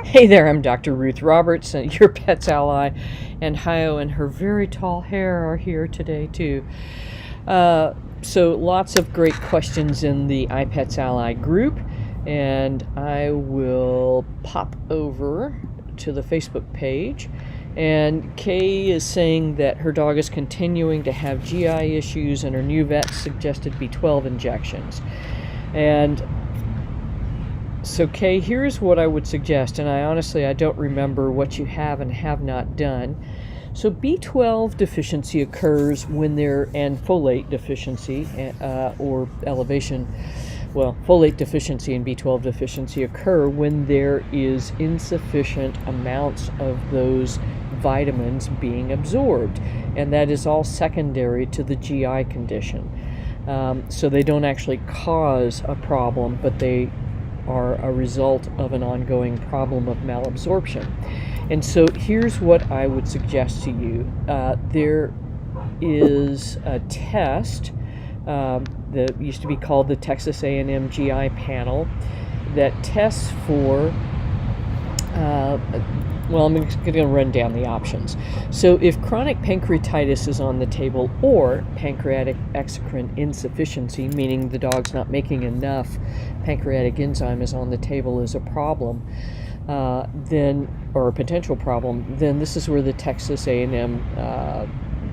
Hey there, I'm Dr. Ruth Roberts, your pet's ally, and Hio and her very tall hair are here today too. So lots of great questions in the Ipets Ally group, and I will pop over to the Facebook page. And Kay is saying that her dog is continuing to have GI issues and her new vet suggested B12 injections. And so Kay, here's what I would suggest, and I don't remember what you have and have not done. So B12 deficiency occurs when and folate deficiency or elevation, folate deficiency and B12 deficiency occur when there is insufficient amounts of those vitamins being absorbed, and that is all secondary to the GI condition. So they don't actually cause a problem, but they are a result of an ongoing problem of malabsorption. And so here's what I would suggest to you. There is a test that used to be called the Texas A&M GI panel that tests for I'm going to run down the options. So if chronic pancreatitis is on the table or pancreatic exocrine insufficiency, meaning the dog's not making enough pancreatic enzyme is on the table as a problem, or a potential problem, then this is where the Texas A&M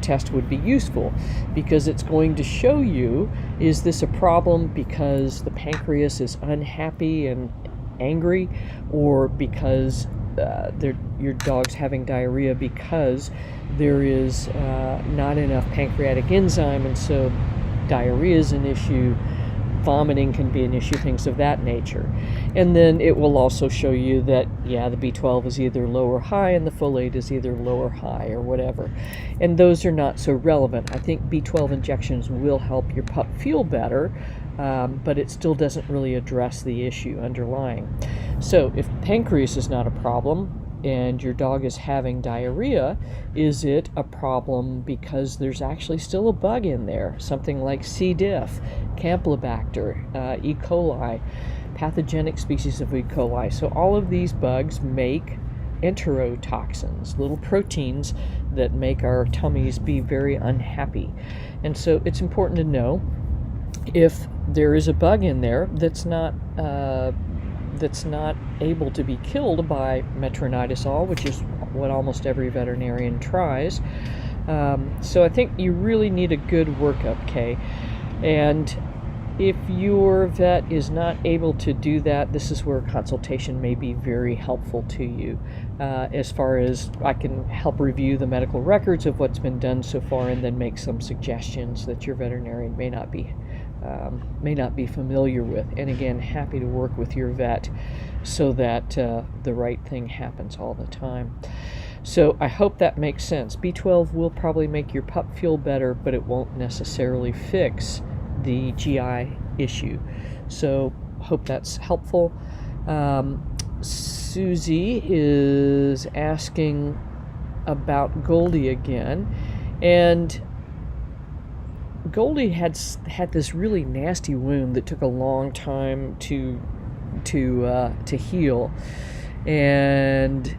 test would be useful, because it's going to show you, is this a problem because the pancreas is unhappy and angry, or because your dog's having diarrhea because there is not enough pancreatic enzyme, and so diarrhea is an issue, vomiting can be an issue, things of that nature. And then it will also show you that, the B12 is either low or high and the folate is either low or high or whatever. And those are not so relevant. I think B12 injections will help your pup feel better, but it still doesn't really address the issue underlying. So if pancreas is not a problem and your dog is having diarrhea, is it a problem because there's actually still a bug in there? Something like C. diff, Campylobacter, E. coli, pathogenic species of E. coli. So all of these bugs make enterotoxins, little proteins that make our tummies be very unhappy. And so it's important to know if there is a bug in there that's not able to be killed by metronidazole, which is what almost every veterinarian tries. So I think you really need a good workup, Kay. And if your vet is not able to do that, this is where consultation may be very helpful to you. As far as I can help review the medical records of what's been done so far, and then make some suggestions that your veterinarian may not be familiar with. And again, happy to work with your vet so that the right thing happens all the time. So I hope that makes sense. B12 will probably make your pup feel better, but it won't necessarily fix the GI issue. So hope that's helpful. Susie is asking about Goldie again, and Goldie had this really nasty wound that took a long time to heal, and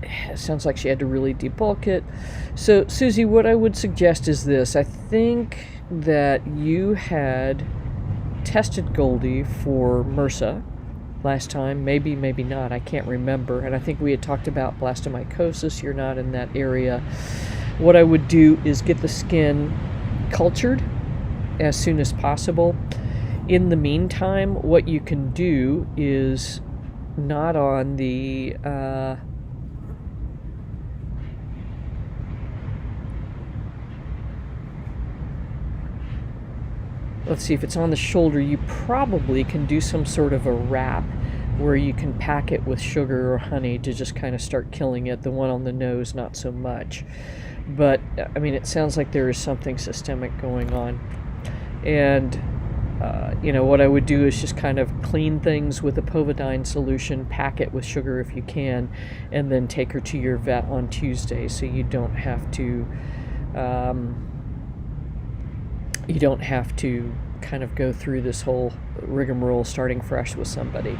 it sounds like she had to really debulk it. So Susie, what I would suggest is this. I think that you had tested Goldie for MRSA last time, maybe not, I can't remember, and I think we had talked about blastomycosis. You're not in that area. What I would do is get the skin cultured as soon as possible. In the meantime, what you can do is not on the let's see, if it's on the shoulder, you probably can do some sort of a wrap where you can pack it with sugar or honey to just kind of start killing it. The one on the nose, not so much. But, I mean, it sounds like there is something systemic going on. And, what I would do is just kind of clean things with a povidone solution, pack it with sugar if you can, and then take her to your vet on Tuesday, so you don't have to kind of go through this whole rigmarole starting fresh with somebody.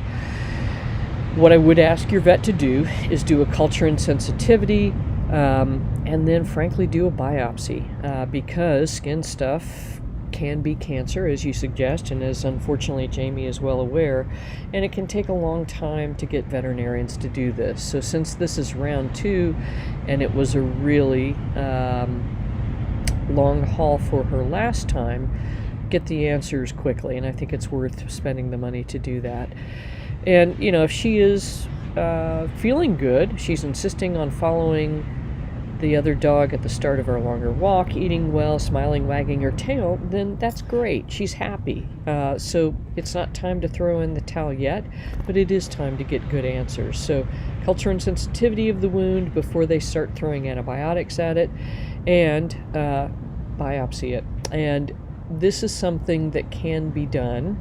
What I would ask your vet to do is do a culture and sensitivity, and then frankly do a biopsy, because skin stuff can be cancer, as you suggest, and as unfortunately Jamie is well aware, and it can take a long time to get veterinarians to do this. So since this is round 2 and it was a really long haul for her last time, get the answers quickly, and I think it's worth spending the money to do that. And if she is feeling good, she's insisting on following the other dog at the start of our longer walk, eating well, smiling, wagging her tail, then that's great. She's happy. So it's not time to throw in the towel yet, but it is time to get good answers. So culture and sensitivity of the wound before they start throwing antibiotics at it, and biopsy it. And this is something that can be done,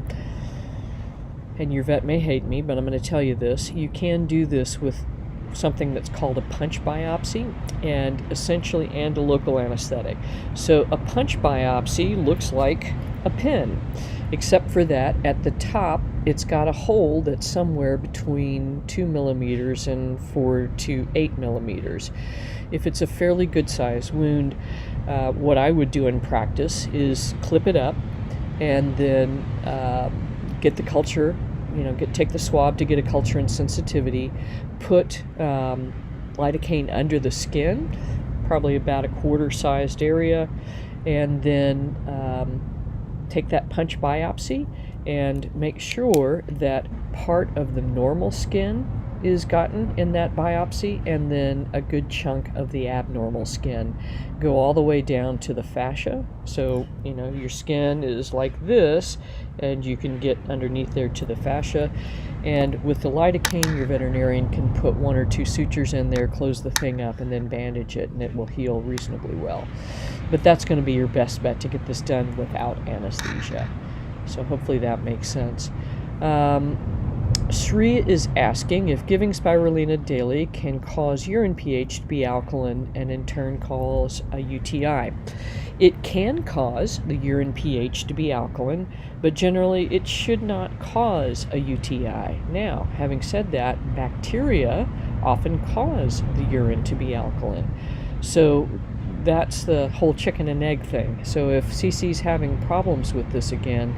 and your vet may hate me, but I'm going to tell you this. You can do this with something that's called a punch biopsy, and essentially and a local anesthetic. So a punch biopsy looks like a pin, except for that at the top it's got a hole that's somewhere between 2 millimeters and 4 to 8 millimeters. If it's a fairly good sized wound, what I would do in practice is clip it up and then get the culture, take the swab to get a culture and sensitivity, put lidocaine under the skin, probably about a quarter-sized area, and then take that punch biopsy and make sure that part of the normal skin is gotten in that biopsy, and then a good chunk of the abnormal skin. Go all the way down to the fascia. So, your skin is like this, and you can get underneath there to the fascia. And with the lidocaine, your veterinarian can put 1 or 2 sutures in there, close the thing up, and then bandage it, and it will heal reasonably well. But that's going to be your best bet to get this done without anesthesia. So hopefully that makes sense. Sri is asking if giving spirulina daily can cause urine pH to be alkaline and in turn cause a UTI. It can cause the urine pH to be alkaline, but generally it should not cause a UTI. Now, having said that, bacteria often cause the urine to be alkaline. So that's the whole chicken and egg thing. So if Cece's having problems with this again,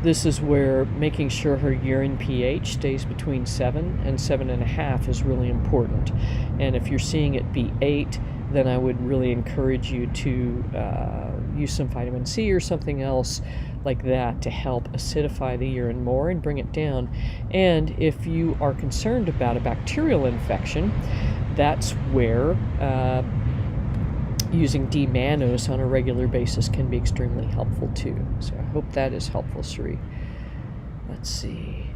this is where making sure her urine pH stays between 7 and 7.5 is really important. And if you're seeing it be 8, then I would really encourage you to use some vitamin C or something else like that to help acidify the urine more and bring it down. And if you are concerned about a bacterial infection, that's where using D-mannose on a regular basis can be extremely helpful too. So I hope that is helpful, Sri. Let's see.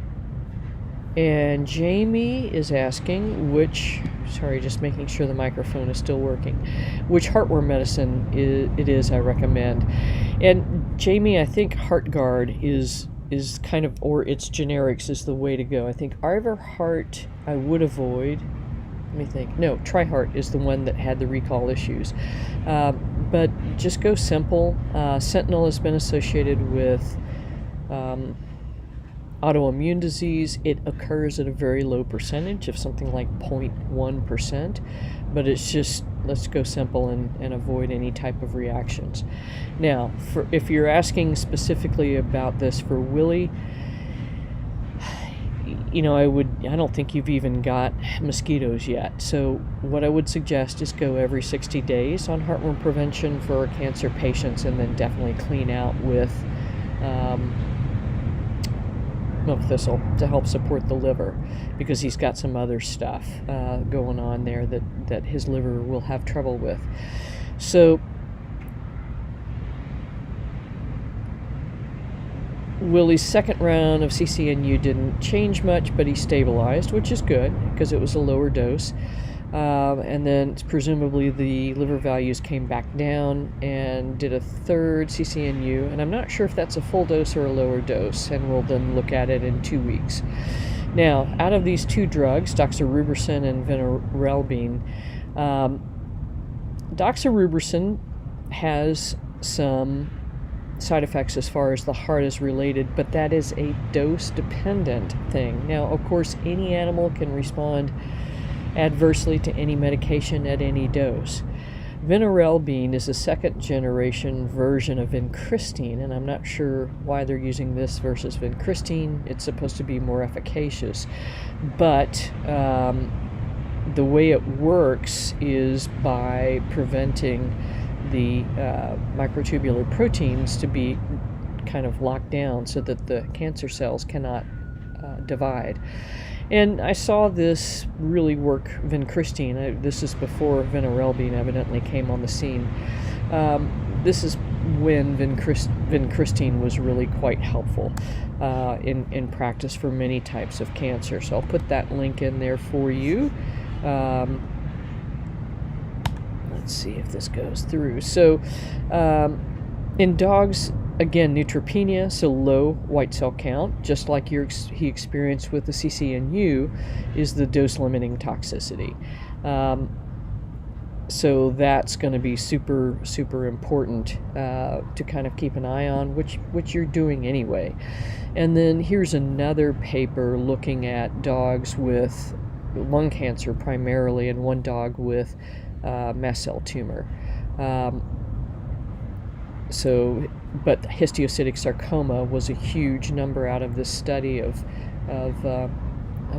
And Jamie is asking just making sure the microphone is still working, which heartworm medicine it is I recommend. And Jamie, I think HeartGuard is kind of, or its generics is the way to go. I think Arvar Heart I would avoid. Let me think. No, TriHeart is the one that had the recall issues. But just go simple. Sentinel has been associated with autoimmune disease. It occurs at a very low percentage of something like 0.1%. But it's just, let's go simple and avoid any type of reactions. Now, if you're asking specifically about this for Willie, I don't think you've even got mosquitoes yet. So what I would suggest is go every 60 days on heartworm prevention for cancer patients, and then definitely clean out with milk thistle to help support the liver, because he's got some other stuff going on there that his liver will have trouble with. So Willie's second round of CCNU didn't change much, but he stabilized, which is good because it was a lower dose. And then presumably the liver values came back down and did a third CCNU. And I'm not sure if that's a full dose or a lower dose, and we'll then look at it in 2 weeks. Now, out of these 2 drugs, doxorubicin and vinorelbine, doxorubicin has some side effects as far as the heart is related, but that is a dose-dependent thing. Now, of course, any animal can respond adversely to any medication at any dose. Vinorelbine is a second-generation version of vincristine, and I'm not sure why they're using this versus vincristine. It's supposed to be more efficacious, but the way it works is by preventing the microtubular proteins to be kind of locked down so that the cancer cells cannot divide. And I saw this really work vincristine. This is before vinorelbine evidently came on the scene. This is when vincristine was really quite helpful in practice for many types of cancer. So I'll put that link in there for you. Let's see if this goes through. So in dogs, again, neutropenia, so low white cell count, just like he experienced with the CCNU, is the dose-limiting toxicity. So that's going to be super, super important to kind of keep an eye on, which you're doing anyway. And then here's another paper looking at dogs with lung cancer primarily, and one dog with mast cell tumor. But histiocytic sarcoma was a huge number out of this study of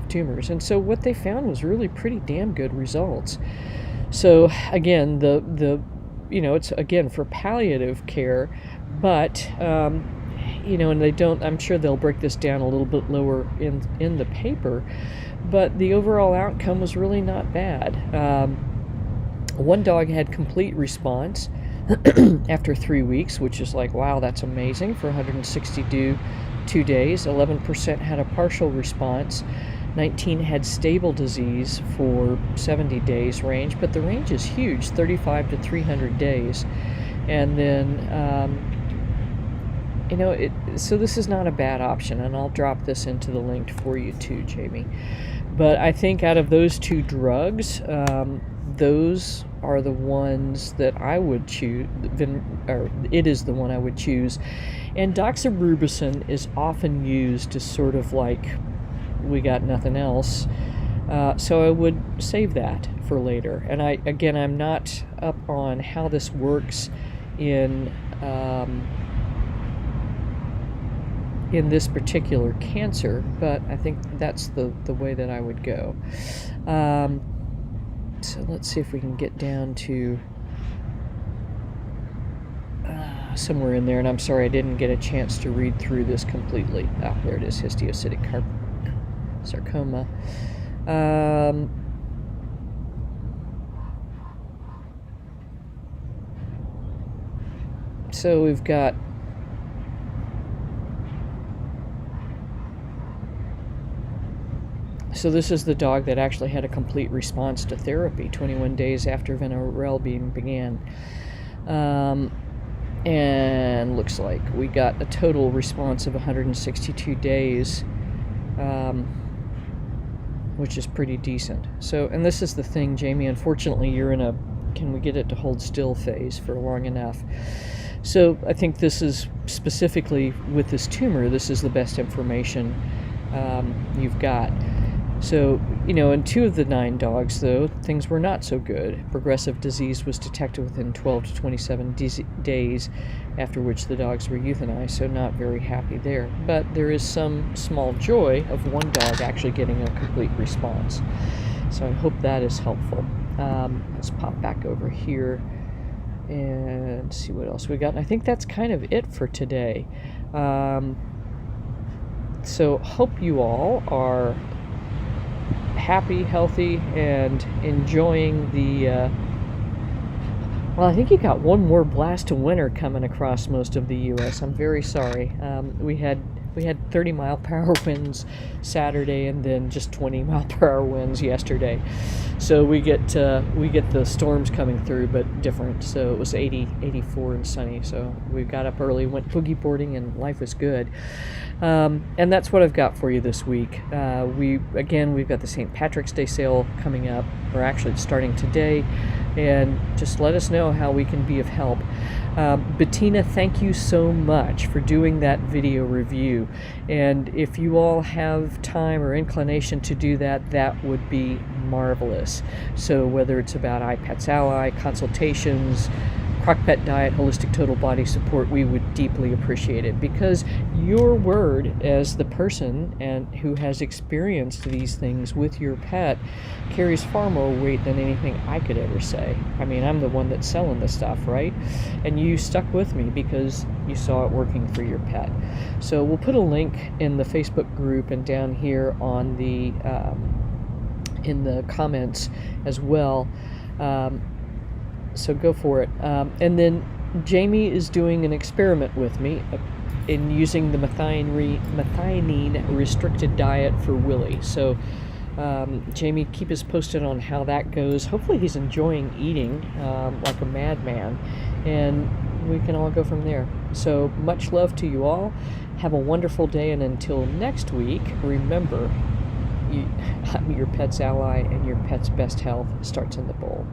tumors, and so what they found was really pretty damn good results. So again, it's again for palliative care, but and they don't. I'm sure they'll break this down a little bit lower in the paper, but the overall outcome was really not bad. One dog had complete response after 3 weeks, which is like, wow, that's amazing for 162 days. 11% had a partial response. 19 had stable disease for 70 days range, but the range is huge, 35 to 300 days. And then, so this is not a bad option, and I'll drop this into the link for you too, Jamie. But I think out of those two drugs, those are the ones that I would choose, it is the one I would choose. And doxorubicin is often used to sort of like, we got nothing else, so I would save that for later. And I'm not up on how this works in this particular cancer, but I think that's the way that I would go. So let's see if we can get down to somewhere in there. And I'm sorry I didn't get a chance to read through this completely. There it is, histiocytic sarcoma. So we've got So this is the dog that actually had a complete response to therapy 21 days after vinorelbine began. And looks like we got a total response of 162 days, which is pretty decent. So, and this is the thing, Jamie, unfortunately you're in a can we get it to hold still phase for long enough. So I think this is specifically with this tumor, this is the best information you've got. So, in 2 of the 9 dogs, though, things were not so good. Progressive disease was detected within 12 to 27 days, after which the dogs were euthanized, so not very happy there. But there is some small joy of one dog actually getting a complete response. So I hope that is helpful. Let's pop back over here and see what else we got. And I think that's kind of it for today. So hope you all are happy, healthy, and enjoying the well, I think you got one more blast of winter coming across most of the U.S. I'm very sorry. We had 30-mile-per-hour winds Saturday, and then just 20-mile-per-hour winds yesterday. So we get the storms coming through, but different. So it was 80, 84, and sunny. So we got up early, went boogie boarding, and life was good. And that's what I've got for you this week. We've got the St. Patrick's Day sale coming up, or actually it's starting today. and just let us know how we can be of help. Bettina, thank you so much for doing that video review, and if you all have time or inclination to do that, that would be marvelous. So whether it's about Ipets Ally, consultations, Crock-Pot diet, holistic total body support, we would deeply appreciate it, because your word as the person and who has experienced these things with your pet carries far more weight than anything I could ever say. I mean, I'm the one that's selling the stuff, right? And you stuck with me because you saw it working for your pet. So we'll put a link in the Facebook group and down here on the in the comments as well. So go for it. And then Jamie is doing an experiment with me in using the methionine restricted diet for Willie. So Jamie, keep us posted on how that goes. Hopefully he's enjoying eating like a madman, and we can all go from there. So much love to you all. Have a wonderful day, and until next week, remember, I'm your pet's ally, and your pet's best health starts in the bowl.